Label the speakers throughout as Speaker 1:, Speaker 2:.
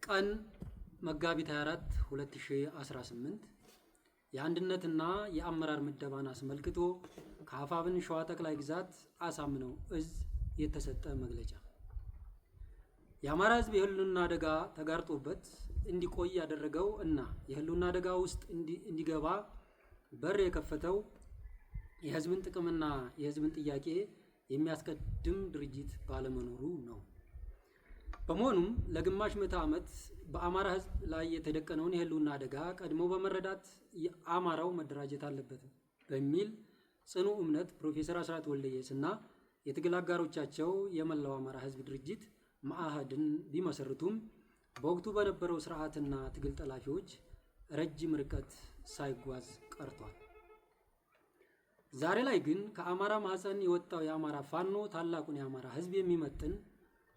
Speaker 1: ቀን መጋቢት 24 2018 የአንድነትና የአመራር ምደባን አስመልክቶ ከአፋብን ሸዋ ጠቅላይ ግዛት አሳምነው እዝ የተሰጠ መግለጫ። የአማራ ሕዝብ የህልውና አደጋ ተጋርጦበት እንዲቆይ ያደረገው እና የህልውና አደጋ ውስጥ እንዲገባ በር የከፈተው የህዝብን ጥቅምና የህዝብን ጥያቄ የሚያስቀድም ድርጅት ባለመኖሩ ነው። በመሆኑም ለግማሽ ምዕተ ዓመት በአማራ ሕዝብ ላይ የተደቀነውን የህልውና አደጋ ቀድሞ በመረዳት የአማራው መደራጀት አለበት በሚል ጽኑ እምነት ፕሮፌሰር አስራት ወልደየስ እና የትግል አጋሮቻቸው የመላው አማራ ሕዝብ ድርጅት መአህድን ቢመሰርቱም በወቅቱ በነበረው ስርዓትና ትግል ጠላፊዎች ረጅም ርቀት ሳይጓዝ ቀርቷል። ዛሬ ላይ ግን ከአማራ ማህፀን የወጣው የአማራ ፋኖ ታላቁን የአማራ ሕዝብ የሚመጥን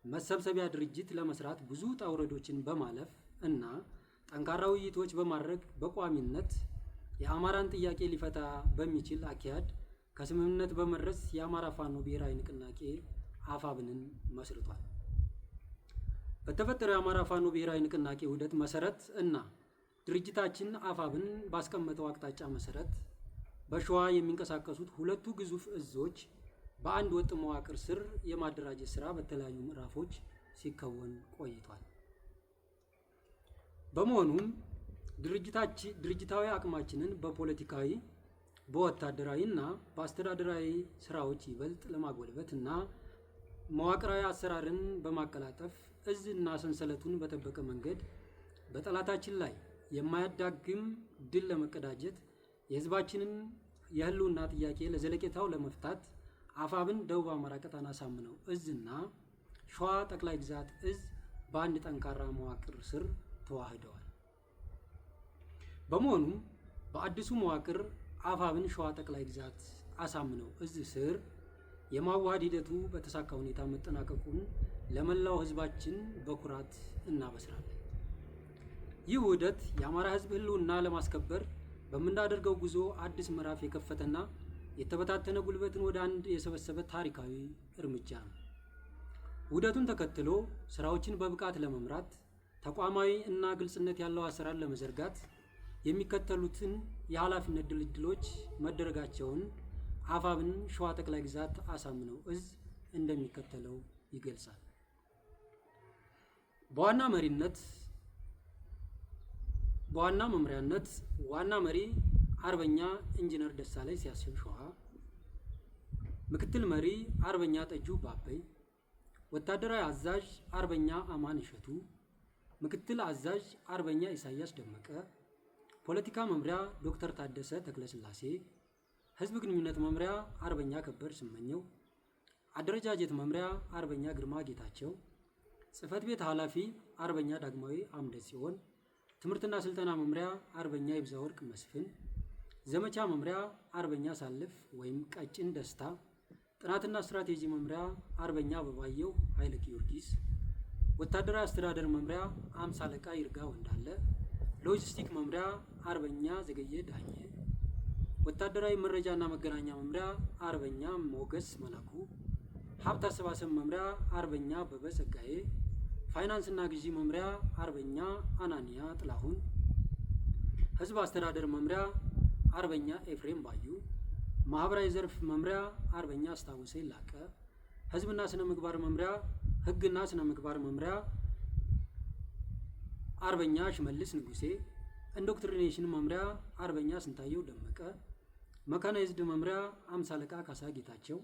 Speaker 1: መሰብሰቢያ ድርጅት ለመስራት ብዙ ውጣ ውረዶችን በማለፍ እና ጠንካራ ውይይቶች በማድረግ በቋሚነት የአማራን ጥያቄ ሊፈታ በሚችል አካሄድ ከስምምነት በመድረስ የአማራ ፋኖ ብሔራዊ ንቅናቄ አፋብንን መስርቷል። በተፈጠረው የአማራ ፋኖ ብሔራዊ ንቅናቄ ውህደት መሰረት እና ድርጅታችን አፋብን ባስቀመጠው አቅጣጫ መሰረት በሸዋ የሚንቀሳቀሱት ሁለቱ ግዙፍ እዞች በአንድ ወጥ መዋቅር ስር የማደራጀት ስራ በተለያዩ ምዕራፎች ሲከወን ቆይቷል። በመሆኑም ድርጅታዊ አቅማችንን በፖለቲካዊ፣ በወታደራዊ እና በአስተዳደራዊ ስራዎች ይበልጥ ለማጎልበት እና መዋቅራዊ አሰራርን በማቀላጠፍ እዝ እና ሰንሰለቱን በጠበቀ መንገድ በጠላታችን ላይ የማያዳግም ድል ለመቀዳጀት የህዝባችንን የህልውና ጥያቄ ለዘለቄታው ለመፍታት አፋብን ደቡብ አማራ ቀጠና አሳምነው እዝ እና ሸዋ ጠቅላይ ግዛት እዝ በአንድ ጠንካራ መዋቅር ስር ተዋህደዋል። በመሆኑም በአዲሱ መዋቅር አፋብን ሸዋ ጠቅላይ ግዛት አሳምነው እዝ ስር የማዋሃድ ሂደቱ በተሳካ ሁኔታ መጠናቀቁን ለመላው ህዝባችን በኩራት እናበስራለን። ይህ ውህደት የአማራ ህዝብ ህልውና ለማስከበር በምናደርገው ጉዞ አዲስ ምዕራፍ የከፈተና የተበታተነ ጉልበትን ወደ አንድ የሰበሰበ ታሪካዊ እርምጃ ነው። ውህደቱን ተከትሎ ስራዎችን በብቃት ለመምራት ተቋማዊ እና ግልጽነት ያለው አሰራር ለመዘርጋት የሚከተሉትን የኃላፊነት ድልድሎች መደረጋቸውን አፋብን ሸዋ ጠቅላይ ግዛት አሳምነው እዝ እንደሚከተለው ይገልጻል። በዋና መምሪያነት ዋና መሪ አርበኛ ኢንጂነር ደሳለኝ ሲያስብ ሸዋ፣ ምክትል መሪ አርበኛ ጠጁ ባበይ፣ ወታደራዊ አዛዥ አርበኛ አማን እሸቱ፣ ምክትል አዛዥ አርበኛ ኢሳያስ ደመቀ፣ ፖለቲካ መምሪያ ዶክተር ታደሰ ተክለስላሴ፣ ህዝብ ግንኙነት መምሪያ አርበኛ ከበር ስመኘው፣ አደረጃጀት መምሪያ አርበኛ ግርማ ጌታቸው፣ ጽህፈት ቤት ኃላፊ አርበኛ ዳግማዊ አምደ ጽዮን፣ ትምህርትና ስልጠና መምሪያ አርበኛ ይብዛወርቅ መስፍን፣ ዘመቻ መምሪያ አርበኛ ሳልፍ ወይም ቀጭን ደስታ፣ ጥናትና ስትራቴጂ መምሪያ አርበኛ አበባየው ኃይለ ጊዮርጊስ፣ ወታደራዊ አስተዳደር መምሪያ አምሳ አለቃ ይርጋ ወንዳለ፣ ሎጂስቲክ መምሪያ አርበኛ ዘገየ ዳኘ፣ ወታደራዊ መረጃና መገናኛ መምሪያ አርበኛ ሞገስ መላኩ፣ ሀብት አሰባሰብ መምሪያ አርበኛ አበበ ጸጋዬ፣ ፋይናንስና ግዢ መምሪያ አርበኛ አናንያ ጥላሁን፣ ህዝብ አስተዳደር መምሪያ አርበኛ ኤፍሬም ባዩ፣ ማህበራዊ ዘርፍ መምሪያ አርበኛ አስታወሰ ላቀ፣ ህዝብና ስነ ምግባር መምሪያ ህግና ስነ ምግባር መምሪያ አርበኛ ሽመልስ ንጉሴ፣ ኢንዶክትሪኔሽን መምሪያ አርበኛ ስንታየው ደመቀ፣ መካናይዝድ መምሪያ አምሳ አለቃ ካሳ ጌታቸው፣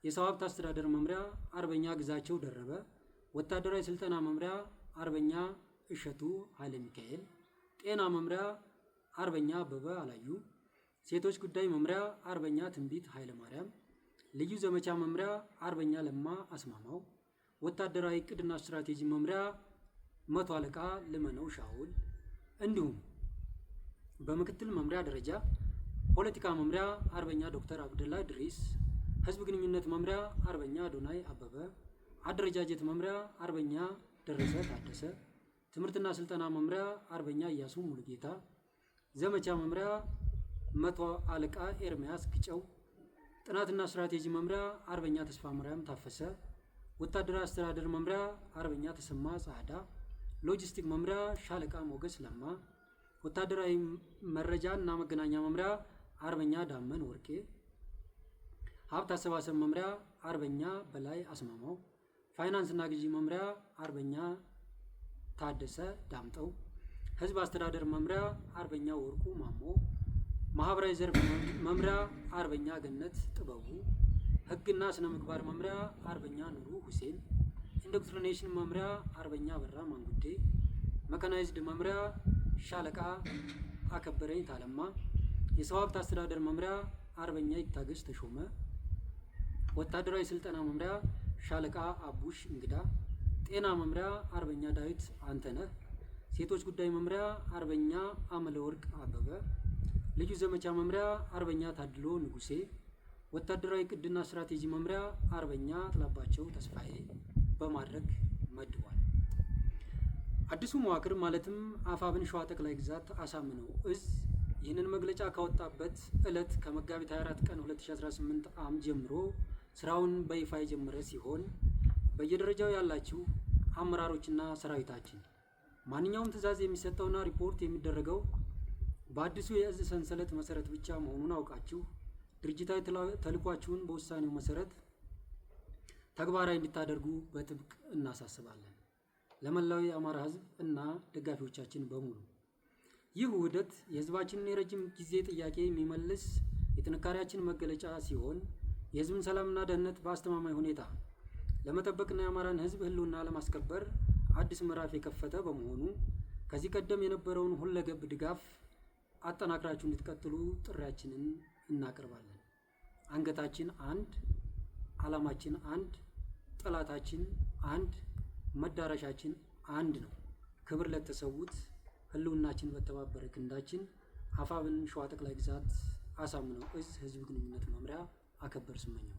Speaker 1: የሰው ሀብት አስተዳደር መምሪያ አርበኛ ግዛቸው ደረበ፣ ወታደራዊ ስልጠና መምሪያ አርበኛ እሸቱ ኃይለ ሚካኤል፣ ጤና መምሪያ አርበኛ አበበ አላዩ፣ ሴቶች ጉዳይ መምሪያ አርበኛ ትንቢት ኃይለ ማርያም፣ ልዩ ዘመቻ መምሪያ አርበኛ ለማ አስማማው፣ ወታደራዊ እቅድና ስትራቴጂ መምሪያ መቶ አለቃ ልመነው ሻውል፣ እንዲሁም በምክትል መምሪያ ደረጃ ፖለቲካ መምሪያ አርበኛ ዶክተር አብደላ ድሪስ፣ ህዝብ ግንኙነት መምሪያ አርበኛ አዶናይ አበበ፣ አደረጃጀት መምሪያ አርበኛ ደረሰ ታደሰ፣ ትምህርትና ስልጠና መምሪያ አርበኛ እያሱ ሙሉጌታ፣ ዘመቻ መምሪያ መቶ አለቃ ኤርሚያስ ግጨው፣ ጥናትና ስትራቴጂ መምሪያ አርበኛ ተስፋ ማርያም ታፈሰ፣ ወታደራዊ አስተዳደር መምሪያ አርበኛ ተሰማ ጻዳ፣ ሎጂስቲክ መምሪያ ሻለቃ ሞገስ ለማ፣ ወታደራዊ መረጃ እና መገናኛ መምሪያ አርበኛ ዳመን ወርቄ፣ ሀብት አሰባሰብ መምሪያ አርበኛ በላይ አስማማው፣ ፋይናንስ እና ግዢ መምሪያ አርበኛ ታደሰ ዳምጠው፣ ህዝብ አስተዳደር መምሪያ አርበኛ ወርቁ ማሞ፣ ማህበራዊ ዘርፍ መምሪያ አርበኛ ገነት ጥበቡ፣ ህግና ስነ ምግባር መምሪያ አርበኛ ኑሩ ሁሴን፣ ኢንዶክትሪኔሽን መምሪያ አርበኛ በራ ማንጉዴ፣ መካናይዝድ መምሪያ ሻለቃ አከበረኝ ታለማ፣ የሰው ሀብት አስተዳደር መምሪያ አርበኛ ይታገስ ተሾመ፣ ወታደራዊ ስልጠና መምሪያ ሻለቃ አቡሽ እንግዳ፣ ጤና መምሪያ አርበኛ ዳዊት አንተነህ፣ ሴቶች ጉዳይ መምሪያ አርበኛ አመለወርቅ አበበ፣ ልዩ ዘመቻ መምሪያ አርበኛ ታድሎ ንጉሴ፣ ወታደራዊ ቅድና ስትራቴጂ መምሪያ አርበኛ ጥላባቸው ተስፋዬ በማድረግ መድቧል። አዲሱ መዋቅር ማለትም አፋብን ሸዋ ጠቅላይ ግዛት አሳምነው እዝ ይህንን መግለጫ ካወጣበት ዕለት ከመጋቢት 24 ቀን 2018 ዓ.ም ጀምሮ ስራውን በይፋ የጀመረ ሲሆን በየደረጃው ያላችሁ አመራሮችና ሰራዊታችን ማንኛውም ትዕዛዝ የሚሰጠውና ሪፖርት የሚደረገው በአዲሱ የእዝ ሰንሰለት መሰረት ብቻ መሆኑን አውቃችሁ ድርጅታዊ ተልዕኳችሁን በውሳኔው መሰረት ተግባራዊ እንድታደርጉ በጥብቅ እናሳስባለን። ለመላው የአማራ ሕዝብ እና ደጋፊዎቻችን በሙሉ ይህ ውህደት የህዝባችንን የረጅም ጊዜ ጥያቄ የሚመልስ የጥንካሬያችን መገለጫ ሲሆን የህዝብን ሰላምና ደህንነት በአስተማማኝ ሁኔታ ለመጠበቅና የአማራን ሕዝብ ህልውና ለማስከበር አዲስ ምዕራፍ የከፈተ በመሆኑ ከዚህ ቀደም የነበረውን ሁለገብ ድጋፍ አጠናክራችሁ እንድትቀጥሉ ጥሪያችንን እናቀርባለን። አንገታችን አንድ፣ ዓላማችን አንድ፣ ጠላታችን አንድ፣ መዳረሻችን አንድ ነው። ክብር ለተሰዉት፣ ህልውናችን በተባበረ ክንዳችን። አፋብን ሸዋ ጠቅላይ ግዛት አሳምነው እዝ ህዝብ ግንኙነት መምሪያ አከበር ስመኘው።